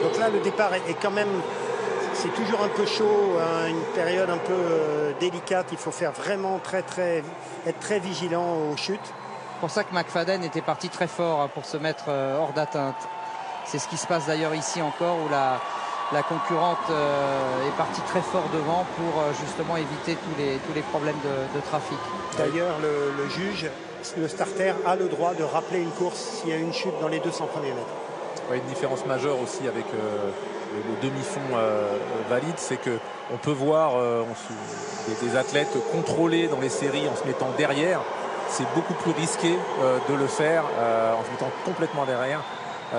Donc là, le départ est quand même, c'est toujours un peu chaud, hein, une période un peu délicate. Il faut faire vraiment être très vigilant aux chutes. C'est pour ça que McFadden était parti très fort hein, pour se mettre hors d'atteinte. C'est ce qui se passe d'ailleurs ici encore où la concurrente est partie très fort devant pour justement éviter tous les problèmes de trafic. D'ailleurs, le juge, le starter, a le droit de rappeler une course s'il y a une chute dans les 200 premiers mètres. Ouais, une différence majeure aussi avec le demi-fond valide, c'est qu'on peut voir des athlètes contrôlés dans les séries en se mettant derrière. C'est beaucoup plus risqué de le faire en se mettant complètement derrière.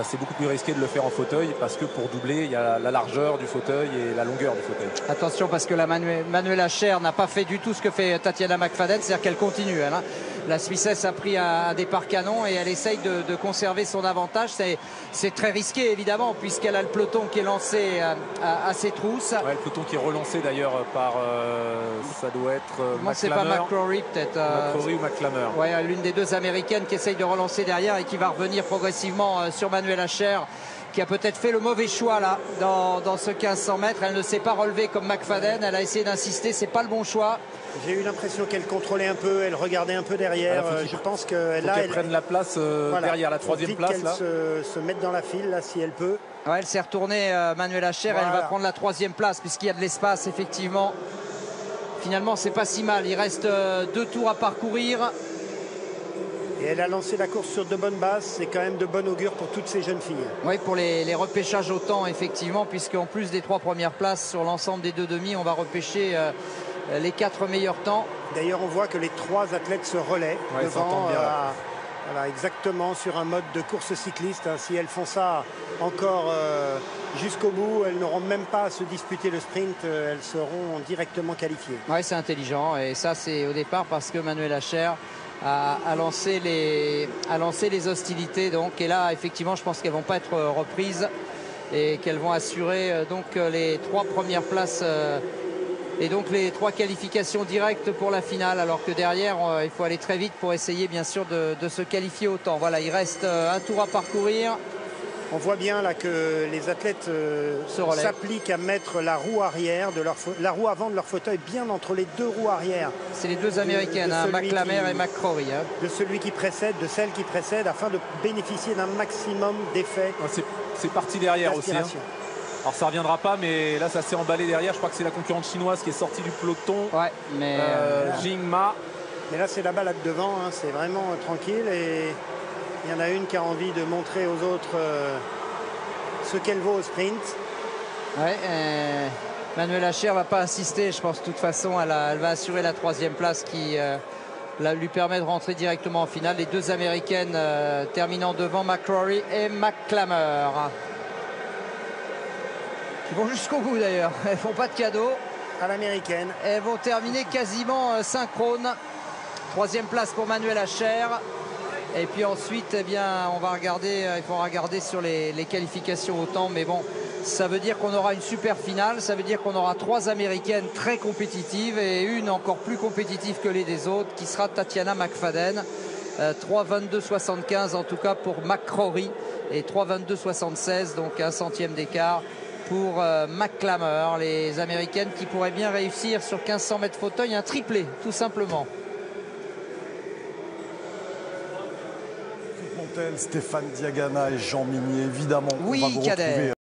C'est beaucoup plus risqué de le faire en fauteuil parce que pour doubler, il y a la largeur du fauteuil et la longueur du fauteuil. Attention parce que la Manuela Scher n'a pas fait du tout ce que fait Tatiana McFadden, c'est-à-dire qu'elle continue. Elle, hein. La Suissesse a pris un départ canon et elle essaye de conserver son avantage. C'est très risqué évidemment puisqu'elle a le peloton qui est lancé à ses trousses. Ouais, le peloton qui est relancé d'ailleurs par, ça doit être non, c'est pas McCrory peut-être. McCrory ou McClammer. Ouais, l'une des deux américaines qui essaye de relancer derrière et qui va revenir progressivement sur Manuela Scher, qui a peut-être fait le mauvais choix là dans ce 1500 mètres. Elle ne s'est pas relevée comme McFadden, elle a essayé d'insister, c'est pas le bon choix. J'ai eu l'impression qu'elle contrôlait un peu, elle regardait un peu derrière. Je pense que là, elle prenne la place voilà, derrière la troisième place. Là. Se mettre dans la file là si elle peut. Ouais, elle s'est retournée, Manuela Scher, voilà. Elle va prendre la troisième place puisqu'il y a de l'espace effectivement. Finalement, c'est pas si mal. Il reste 2 tours à parcourir. Et elle a lancé la course sur de bonnes bases. C'est quand même de bon augure pour toutes ces jeunes filles. Oui, pour les repêchages au temps, effectivement, puisqu'en plus des 3 premières places sur l'ensemble des 2 demi, on va repêcher les 4 meilleurs temps. D'ailleurs, on voit que les 3 athlètes se relaient devant. Voilà, exactement sur un mode de course cycliste. Hein. Si elles font ça encore jusqu'au bout, elles n'auront même pas à se disputer le sprint. Elles seront directement qualifiées. Oui, c'est intelligent. Et ça, c'est au départ parce que Manuela Scher a lancé les hostilités. Donc, et là, effectivement, je pense qu'elles ne vont pas être reprises et qu'elles vont assurer donc les 3 premières places et donc les 3 qualifications directes pour la finale. Alors que derrière, il faut aller très vite pour essayer, bien sûr, de se qualifier au temps. Voilà, il reste un tour à parcourir. On voit bien là que les athlètes s'appliquent à mettre la roue arrière la roue avant de leur fauteuil bien entre les 2 roues arrière. C'est les 2 américaines, hein, McClammer et McCrory. Hein. De celui qui précède, de celle qui précède, afin de bénéficier d'un maximum d'effets. C'est parti derrière aussi. Hein. Alors ça ne reviendra pas, mais là ça s'est emballé derrière. Je crois que c'est la concurrente chinoise qui est sortie du peloton. Ouais, mais Jing Ma. Mais là c'est la balade devant, hein, c'est vraiment tranquille et il y en a une qui a envie de montrer aux autres ce qu'elle vaut au sprint. Ouais, Manuela Scher va pas insister, je pense de toute façon elle va assurer la 3e place qui lui permet de rentrer directement en finale. Les 2 américaines terminant devant McCrory et McClammer. Qui vont jusqu'au bout d'ailleurs, elles font pas de cadeaux. À l'américaine. Elles vont terminer quasiment synchrone. 3e place pour Manuela Scher. Et puis ensuite, eh bien, on va regarder, il faut regarder sur les qualifications au temps. Mais bon, ça veut dire qu'on aura une super finale. Ça veut dire qu'on aura 3 américaines très compétitives et une encore plus compétitive que les des autres, qui sera Tatiana McFadden. 3:22,75 en tout cas pour McCrory et 3:22,76, donc 1 centième d'écart pour McClammer. Les américaines qui pourraient bien réussir sur 1500 mètres fauteuil un triplé, tout simplement. Stéphane Diagana et Jean Minier, évidemment. Oui, Kader.